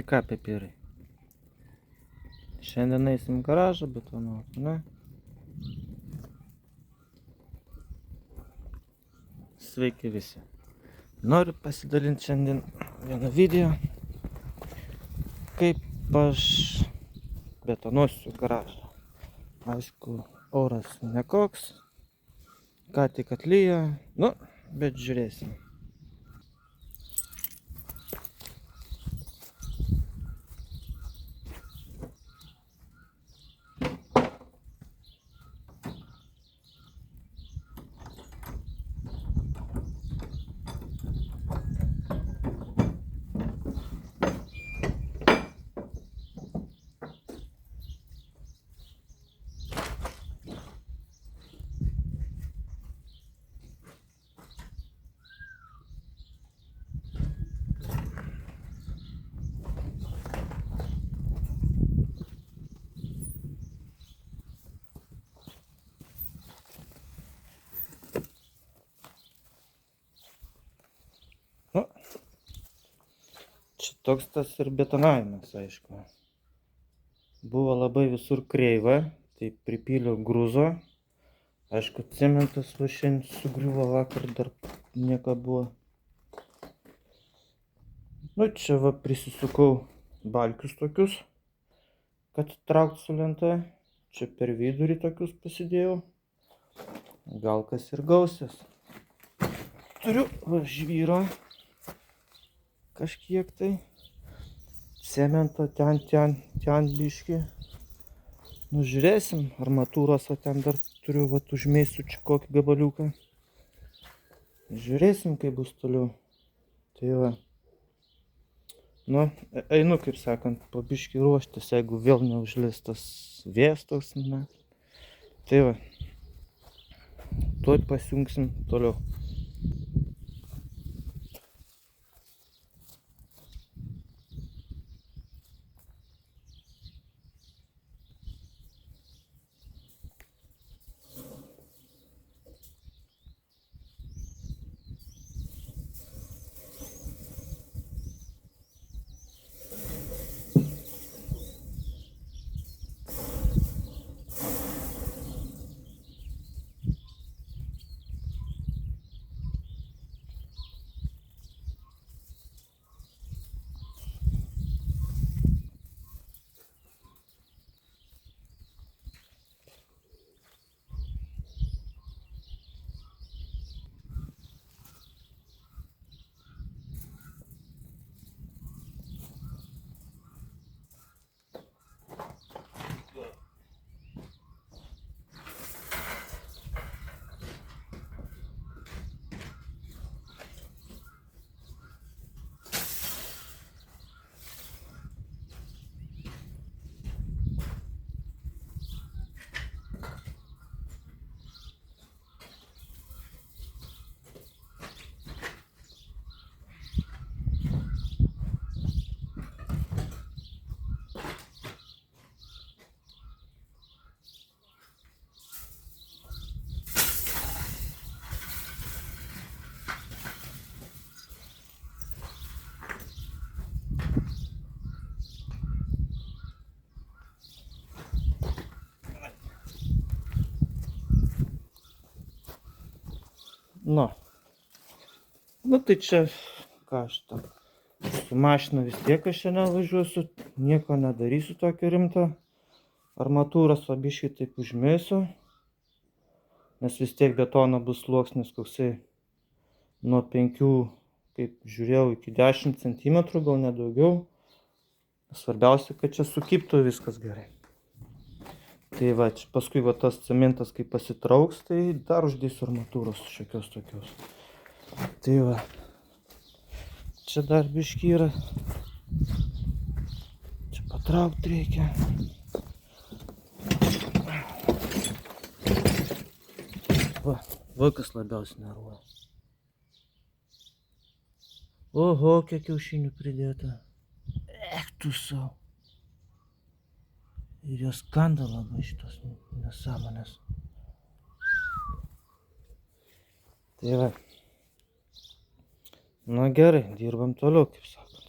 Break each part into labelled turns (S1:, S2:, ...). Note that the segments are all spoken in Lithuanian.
S1: Tai ką, pipirai? Šiandien eisim į garažą betonuoti, ne? Sveiki visi. Noriu pasidalinti šiandien vieną video, kaip aš betonuosiu garažą. Aišku, oras nekoks, ką tik atlyja, nu, bet žiūrėsim. Nu, čia toks tas ir betonavimas, aišku. Buvo labai visur kreiva, tai pripyliau gruzo. Aišku, cementas va šiandien sugriuvo, vakar dar nieko buvo. Nu, čia va prisisukau balkius tokius, kad traukt su lenta. Čia per vidurį tokius pasidėjau. Gal kas ir gausis. Turiu va žvyro. Kažkiek tai. Cemento ten biškį. Nu, žiūrėsim, armatūros, o ten dar turiu, va, užmėsiu čia kokį gabaliuką. Žiūrėsim, kaip bus toliau. Tai va. Nu, einu, kaip sakant, po biškį ruoštis, jeigu vėl neužlis tas vėjas toks, ne. Tai va. Tuoj pasijungsim toliau. Nu tai čia, ką aš tam, su mašina vis tiek aš šiandien važiuosiu, nieko nedarysiu tokio rimto. Armatūros va biškį taip užmėsiu, nes vis tiek betono bus sluoksnis koksai nuo 5, kaip žiūrėjau, iki 10 cm, gal nedaugiau. Svarbiausia, kad čia sukibtų viskas gerai. Tai va, paskui va tas cementas, kai pasitrauks, tai dar uždėsiu armatūros šiokios tokios. Tai va, čia dar biškį yra, čia patraukti reikia. Va kas labiausiai nervuoja. Oho, kiek kiaušinių pridėta. Tu savo. Ir jos kanda labai šitos nesąmonės. Tai va. Na gerai, dirbam toliau, kaip sakot.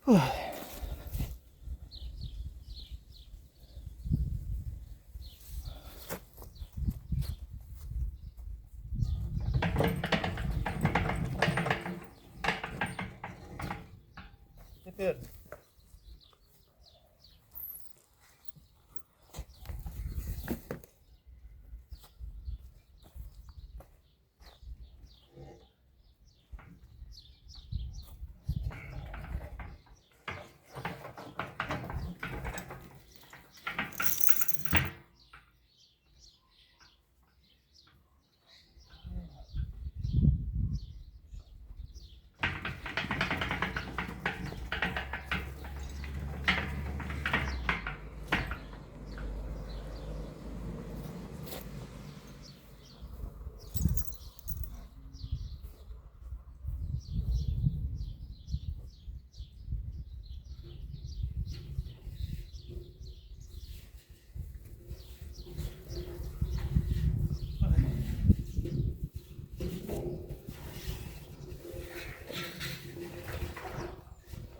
S1: Ui. Теперь.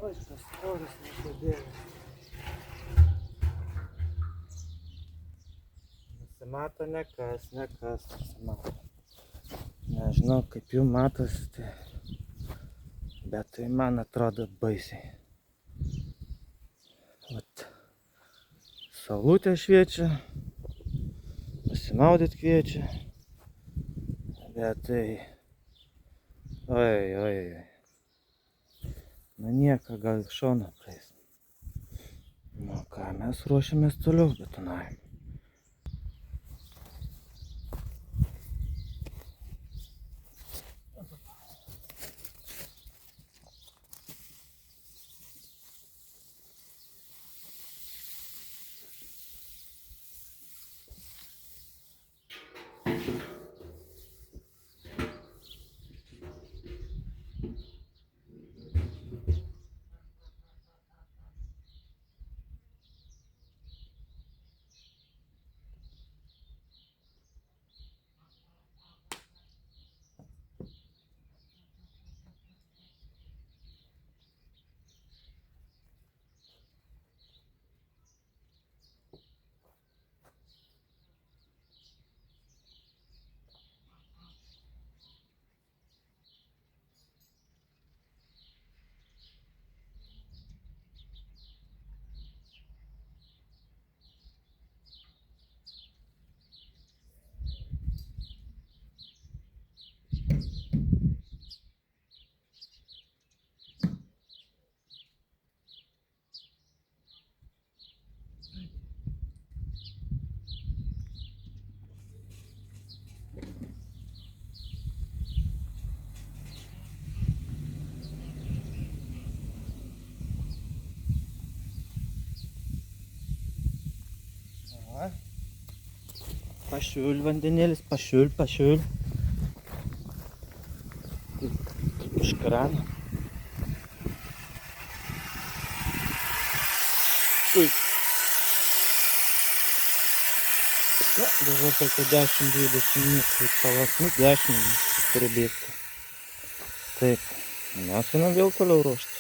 S1: Oi, tas storis nepadėjo. Nesimato nekas, nesimato. Nežinau, kaip jų matosi, tai... bet tai man atrodo baisiai. Vat. Saulutė šviečia, pasimaudyt kviečia, bet tai... Oi. Na nieko, gal iš šono praeis. Nu ką, mes ruošiamės toliau betonavimui. Pašiul vandenėlis, pašiul. Iš krano. Ui. Na, dabar tokia 10-20 minučių palas, 10 minučių turi bėgti. Taip, mes einam vėl toliau ruoštis.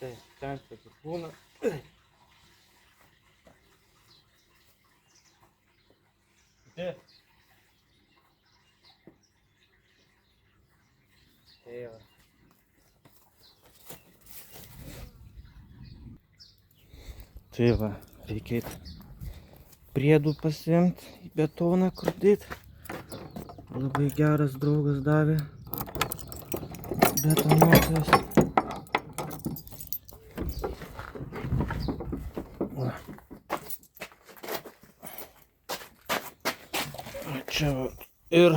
S1: Tai, ten taip ir būna. Tai va. Tai va, reikia priedų pasiimti, į betoną krūdyti. Labai geras draugas davė betonuotojas. Čia va, ir,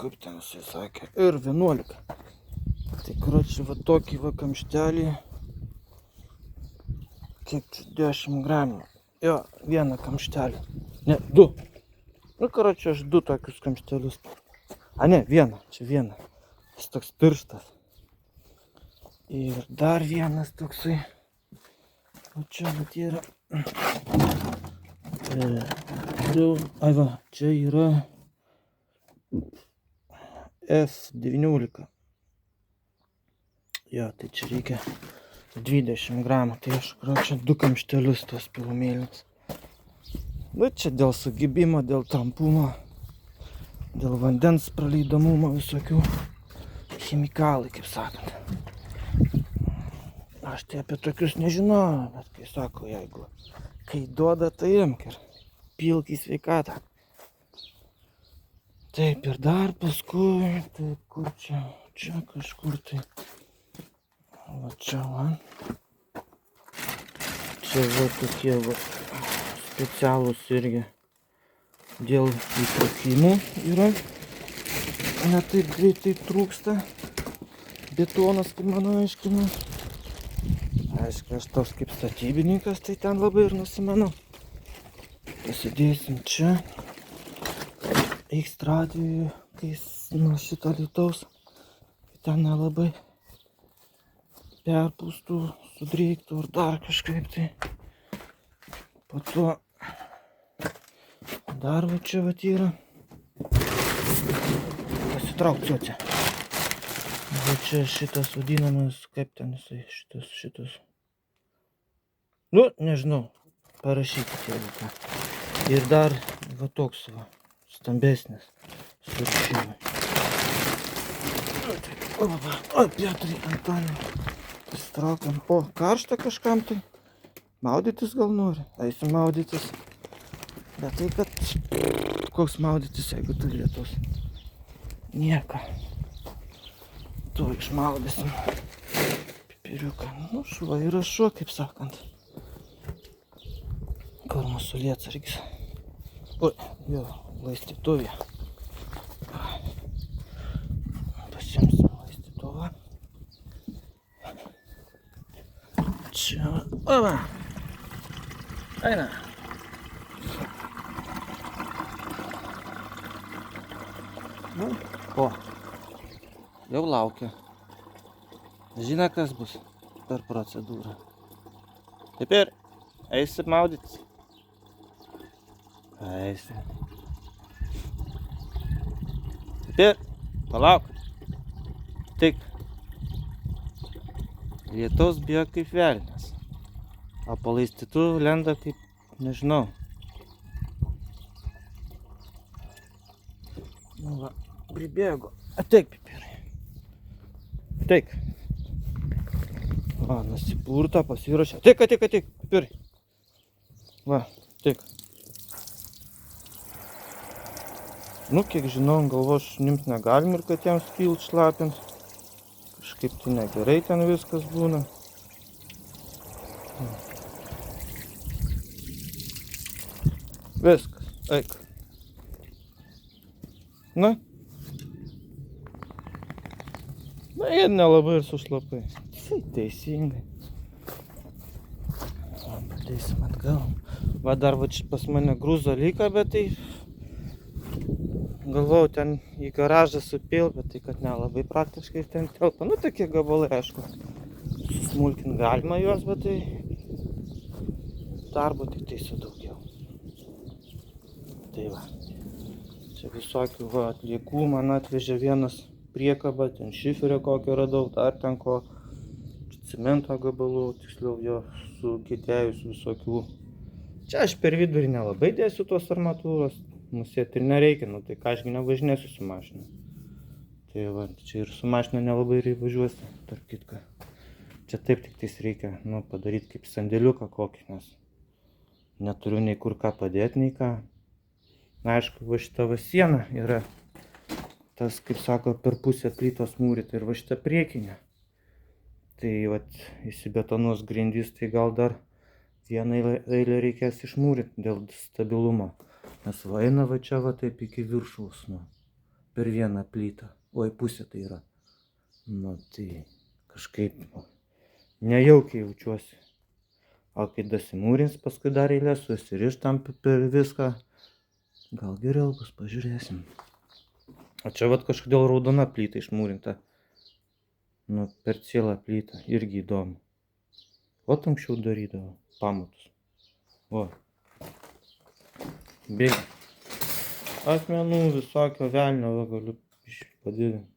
S1: kaip ten jisai sakė, ir 11. Tai karočiui va tokį va kamštelį, kiek čia 10 gramų. Jo, vieną kamštelį. Ne, du. Nu, karočiui, aš du tokius kamštelius. A, ne, vieną. Čia vieną. Jis toks pirštas. Ir dar vienas toksai. O čia vat yra. Ai va, čia yra F19. Jo, tai čia reikia 20 gramų. Tai aš, karočiui, du kamštelius tos pilumėlius. Nu, čia dėl sugibimo, dėl tampumo, dėl vandens praleidamumo visokių chemikalai, kaip sakant. Aš tai apie tokius nežinau, bet kai sako, jeigu kai duoda, tai imk ir pilk į sveikatą. Taip, ir dar paskui, taip, kur čia, čia kažkur tai, va čia, va. Čia va tokie va specialūs irgi dėl įtrūkimų yra. Ne taip greitai trūksta betonas, kaip mano aiškina. Aišku, aš toks kaip statybininkas, tai ten labai ir nusimanau. Pasidėsim čia. Ekstra atveju, kai nuo šito lietaus, ten nelabai perpūstų, sudreiktų ar dar kažkaip tai. Po to dar va čia vat yra. Pasitrauk ciocę. Va čia šitas vadinamas, kaip ten jisai, šitas. Nu, nežinau, parašykite jeigu ką. Ir dar va toks va, stambesnis surišimui. O, Pietrai, Antonai, pasitraukiam. O, karšta kažkam tai. Maudytis gal nori? Eisim maudytis. Bet tai, kad koks maudytis, jeigu tu lietus. Nieko. Tu išmaudysim pipiriuką. Nu, šuo yra šuo, kaip sakant. Kur mūsų lietsargis. Oi, jo, laistytuvė. Pasiimsim laistytuvą. Čia, o va. Eina. Nu, o. Jau laukia. Žino, kas bus per procedūrą. Taip ir eisi maudytis. Eisi. Taip ir palauk. Tik. Lietaus bijo kaip velnias. O po laistytuvu lenda kaip, nežinau. Nu va, pribėgo. Ateik, pipirai. Ateik. Va, nusipurto, pasiruošė. Ateik, pipirai. Va, ateik. Nu, kiek žinau, galvos šunims negalim ir kad jiems kilt šlapint. Kažkaip tai negerai ten viskas būna. Viskas, eik. Na? Na, jie nelabai ir sušlapai. Teisingai. O, padėsim atgal. Va, dar va čia pas mane grūzo liko, bet tai... Galvojau ten į garažą supil, bet tai kad nelabai praktiškai ten telpa. Nu, tokie gabalai, aišku. Susmulkint galima juos, bet tai... Darbo tik tai su daugiau. Tai va. Čia visokių va atliekų man atvežė vienas priekaba, ten šiferio kokio radau, dar ten ko cemento gabalų, tiksliau jo sukėtėjus visokių. Čia aš per vidurį nelabai dėsiu tos armatūros, nusėti ir nereikia, nu tai ką ašgi nevažinėsiu su mašina. Tai va, čia ir su mašina nelabai ir įvažiuosi, tarp kitką. Čia taip tik tais reikia, nu, padaryti kaip sandėliuką kokį, nes neturiu nei kur ką padėti, nei ką. Na, aišku, va šita va siena yra tas, kaip sako, per pusę plytos mūryta ir va šita priekinė. Tai vat įsibetonuos grindys, tai gal dar vieną eilę reikės išmūryti dėl stabilumo. Nes va eina va čia va taip iki viršaus, nu, per vieną plytą. Oi, pusė tai yra. Nu, tai kažkaip nejaukiai jaučiuosi. O kai dasimūrins, paskui dar eilė susiriš tam per viską. Gal geriau bus, pažiūrėsim. O čia vat kažkodėl raudona plyta išmūrinta. Nu, per cielą plytą. Irgi įdomu. O anksčiau darydavo pamatus. O. Bėgi. Akmenų visokio velnio, va, galiu padidinti.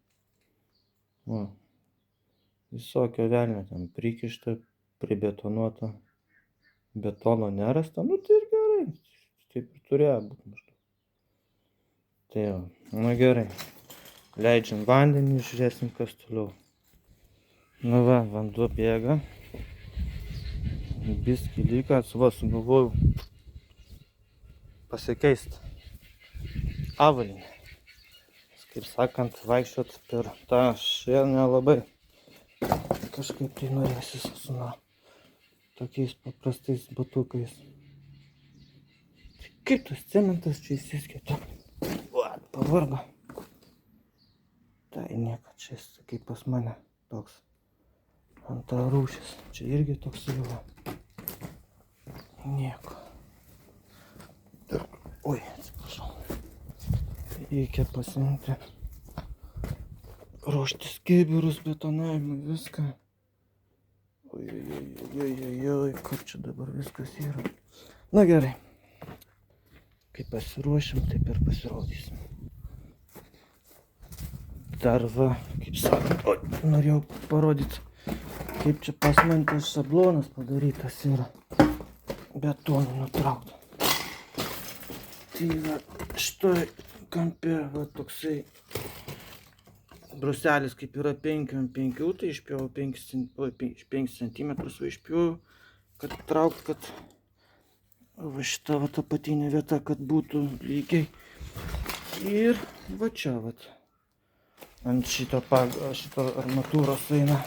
S1: O. Visokio velnio ten prikišta, pribetonuota. Betono nerasta. Nu tai ir gerai. Taip ir turėjo būti maždaug. Tai jau. Nu gerai. Leidžiam vandenį, žiūrėsim kas toliau. Nu va, vanduo bėga. Biskį lygas, va, sugalvojau pasikeist avalynę. Kaip sakant, vaikščiot per tą šienę labai kažkaip tai norėsis su tokiais paprastais batukais. Kaip tas cementas čia įsiskėtė? Vat, pavargo. Tai nieko, čia kaip pas mane toks antrarūšis. Čia irgi toks jau. Nieko. Oi, atsiprašau. Reikia pasiimti, ruoštis kibirus, betonavimą, viską. Oi, kaip čia dabar viskas yra. Na gerai. Kai pasiruošim, taip ir pasirodysim. Dar va, kaip sakant, norėjau parodyti, kaip čia pas man tas šablonas padarytas yra. Betonu nutraukta. Tai va, šitoj kampe va toksai bruselis kaip yra 5 ant 5, tai išpjovau 5 cm išpjovau, kad traukt, kad va šita va apatinė vieta, kad būtų lygiai. Ir va čia va, ant šito armatūros eina.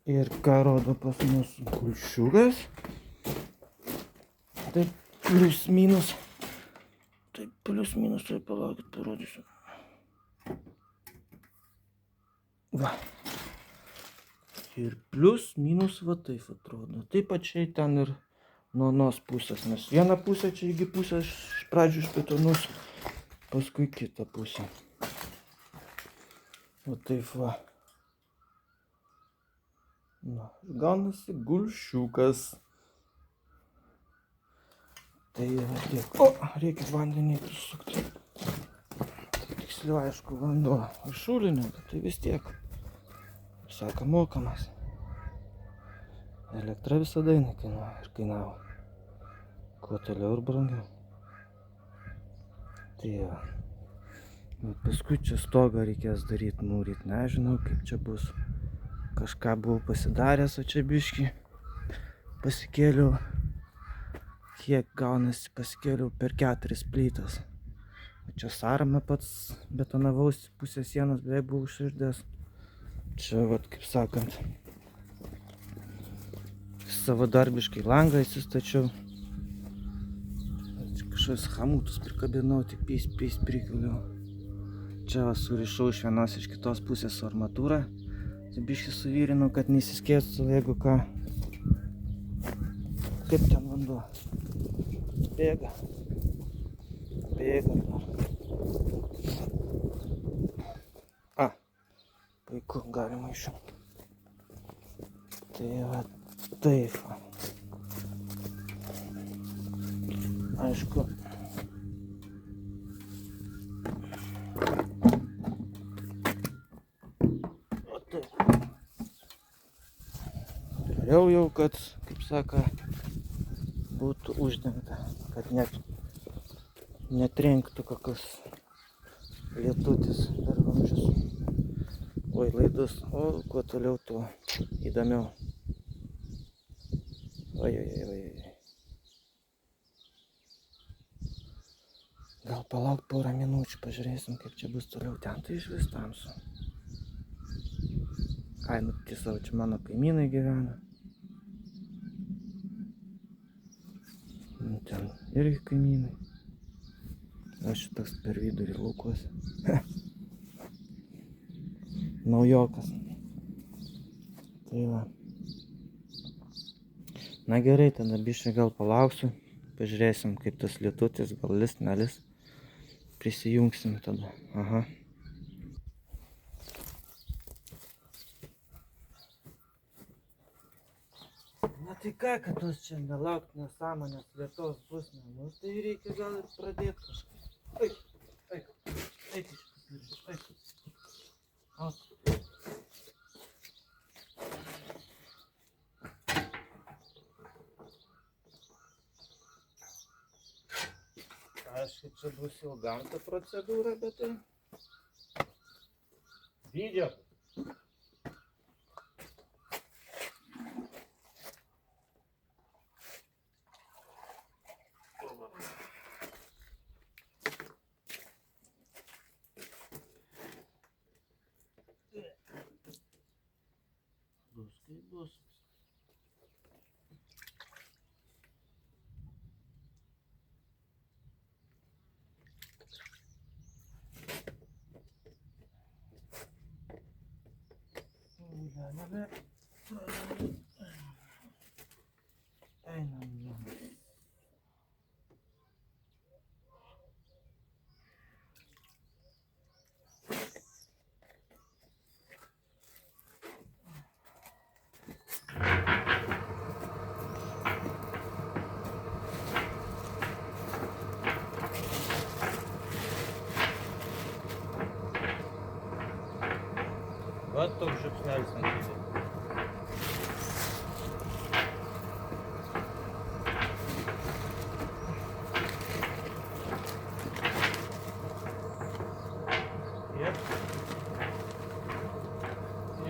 S1: Ir ką rodo pas mus kulšiukas. Tai plius minus. Tai plius minus, tai palaukit, parodysiu. Va. Ir plius minus va taip atrodo. Taip pačiai ten ir nuo anos pusės. Nes vieną pusę čia irgi pusę iš pradžių išbetonus, paskui kitą pusę. Va taip va. Na, gaunasi gulšiukas. Tai va tiek. O, reikia vandenį prisukti. Tiksliau, aišku, vanduo iš šulinio, bet tai vis tiek, kaip sako, mokamas. Elektra visada kainuoja ir kainavo. Kuo toliau ir brangiau. Tai va. Bet paskui čia stogą reikės daryti, mūryti. Nežinau, kaip čia bus. Kažką buvau pasidaręs, o čia biškį pasikėliau. Kiek gaunasi, pasikėliau per 4 plytas. O čia sąramą pats betonavausi, pusę sienos beveik buvau iširdęs. Čia, vat, kaip sakant, savadarbiškai langą įsistačiau. Kažkokius hamutus prikabinau, tik pys prikaliau. Čia va, surišau iš vienos iš kitos pusės su armatūra. Biškį suvyrinau, kad neįsiskėstų, jeigu ką. Kaip ten vanduo? Bėga. Bėga dar. A, puiku, galima išjungti. Tai va, taip va. Aišku. Jau, kad, kaip saka, būtų uždengta, kad netrenktų kokios lietutis per vamzdžius. Oi, laidus, o kuo toliau, tuo įdomiau. Oi. Gal palauk porą minučių, pažiūrėsim, kaip čia bus toliau. Ten tai iš vis tamsu. Ai, nu tiesiog, čia mano kaimynai gyvena. Ten irgi kaimynai. Aš šitas per vidurį laukuose. Naujokas. Tai va. Na gerai, tada biškai gal palauksiu. Pažiūrėsim, kaip tas lietutis, gal lis, nelis. Prisijungsim tada. Aha. Na tai ką, kad tos čia nelaukt nesąmonės lietos bus, nu tai reikia gal ir pradėti kažkaip. Eik, eik, eik, eik. Aišku, čia bus ilgam ta procedūra, bet tai... Video. Bus kaip bus. Einam. Va toks žiupsnelis ant video.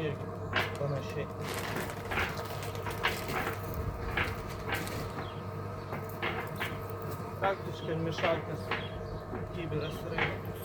S1: Ir panašiai. Praktiškai mišalkas kibiras yra įmatus.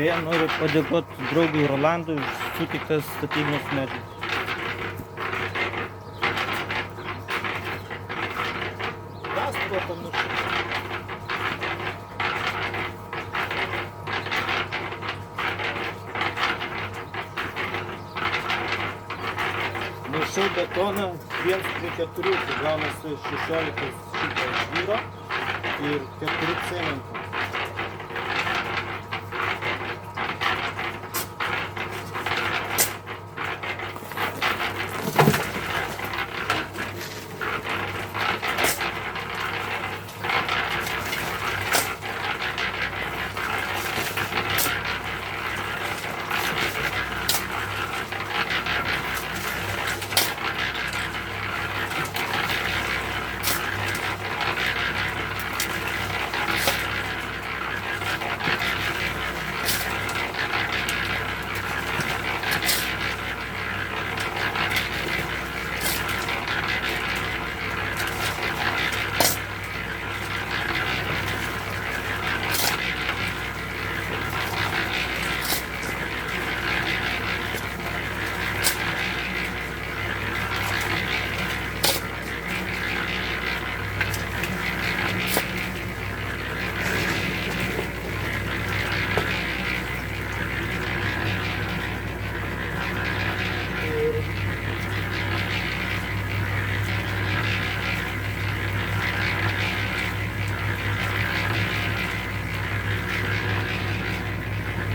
S1: Beje, noriu padėkoti draugui Rolandui už suteiktas statybines medžiagas. Rastavo pamiršau. Maišau betoną 1:4, tai gaunasi 16 šito žvyro ir 4 cemento.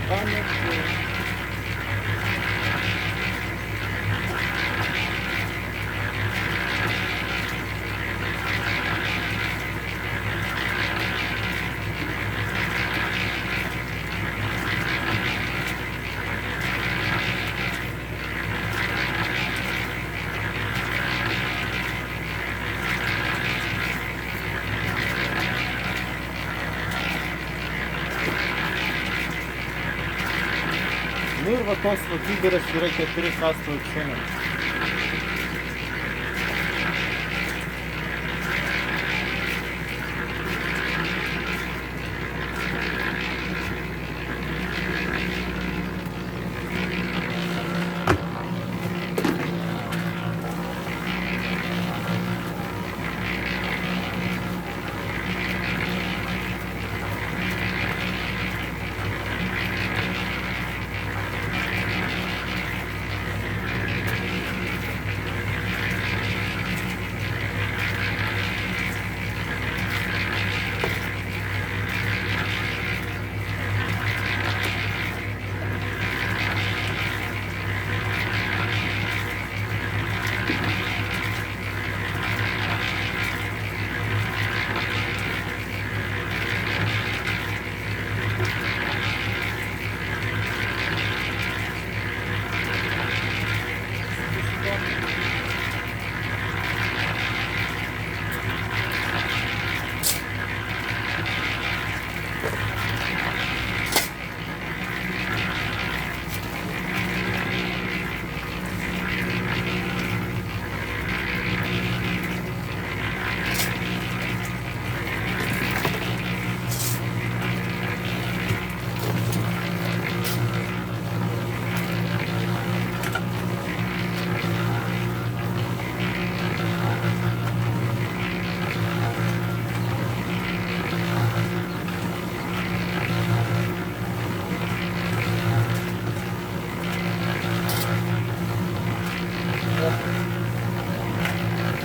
S1: Panašiai. Nu ir va tos viduras yra 4 kąsto auksinės.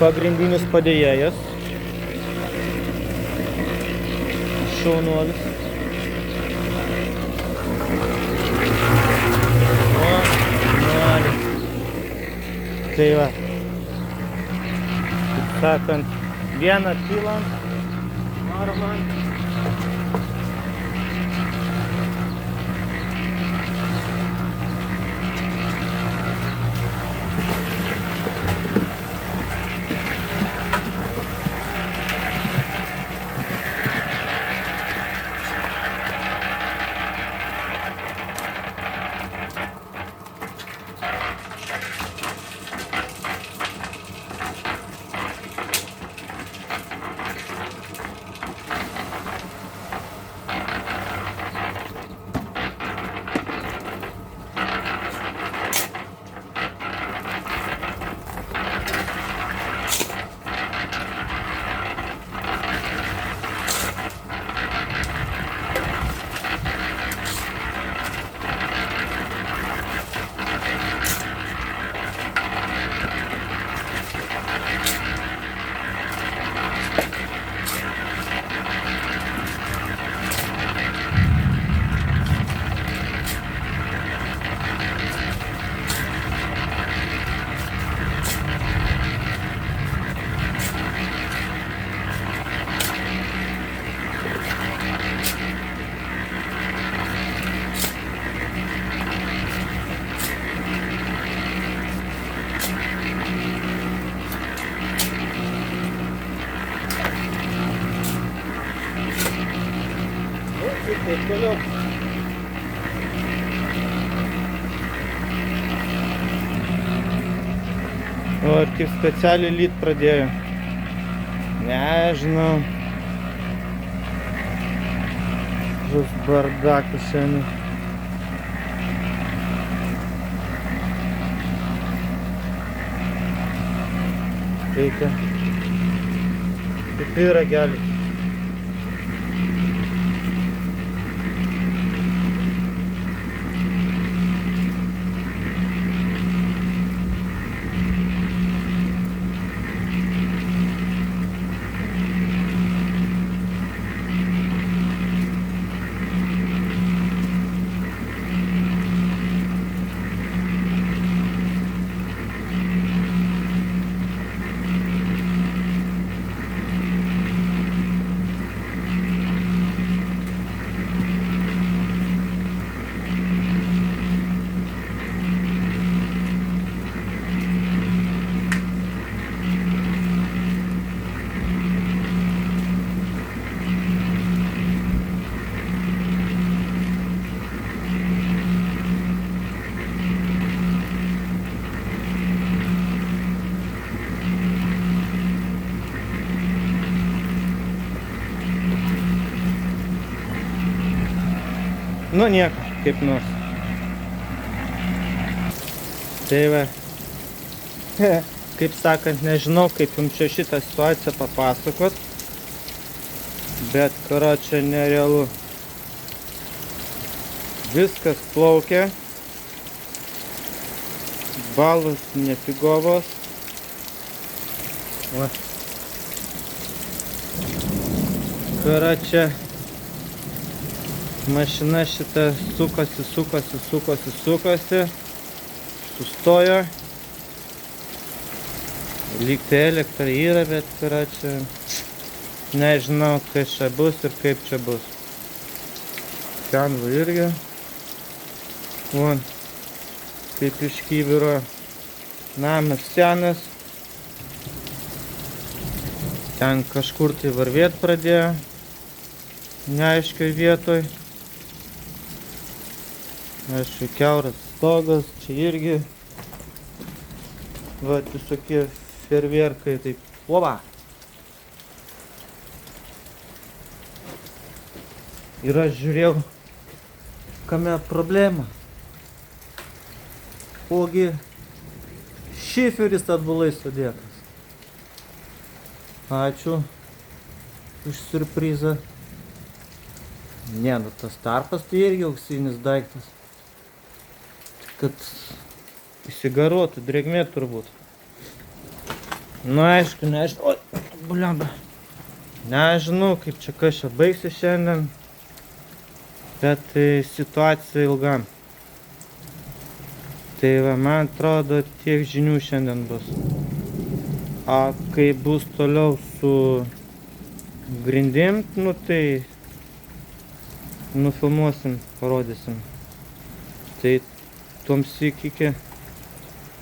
S1: Pagrindinis padėjėjas. Šaunuolis. O, nori. Tai va. Taip sakant, vieną pilant. Arba. Taip toliau. O, ir kaip specialiai lyt pradėjo. Nežinau. Žus bardakas šiandien. Reikia. Kaip yra gelis. Nu nieko, kaip nors. Tai va. Kaip sakant, nežinau, kaip jums čia šitą situaciją papasakot. Bet, karočią, nerealu. Viskas plaukia. Balos nefigovos. Va. Karočią, mašina šita sukasi. Sustojo. Lyg tai elektra yra, bet karočią, nežinau, kas čia bus ir kaip čia bus. Ten va irgi. Von, kaip iš kibiro. Namas senas. Ten kažkur tai varvėt pradėjo. Neaiškiai vietoj. Aišku, kiauras stogas. Čia irgi. Va, visokie ferverkai. Taip. Oba! Ir aš žiūrėjau, kame problema. Ogi šiferis atbulai sudėtas. Ačiū už siurprizą. Ne, nu tas tarpas tai irgi auksinis daiktas. Kad įsigaruotų, drėgmė turbūt. Nu aišku, nežinau. Oi, buliamba. Nežinau, kaip čia kas čia baigsi šiandien. Bet tai situacija ilgam. Tai va, man atrodo, tiek žinių šiandien bus. O kai bus toliau su grindim, nu tai nufilmuosim, parodysim. Tai toms iki.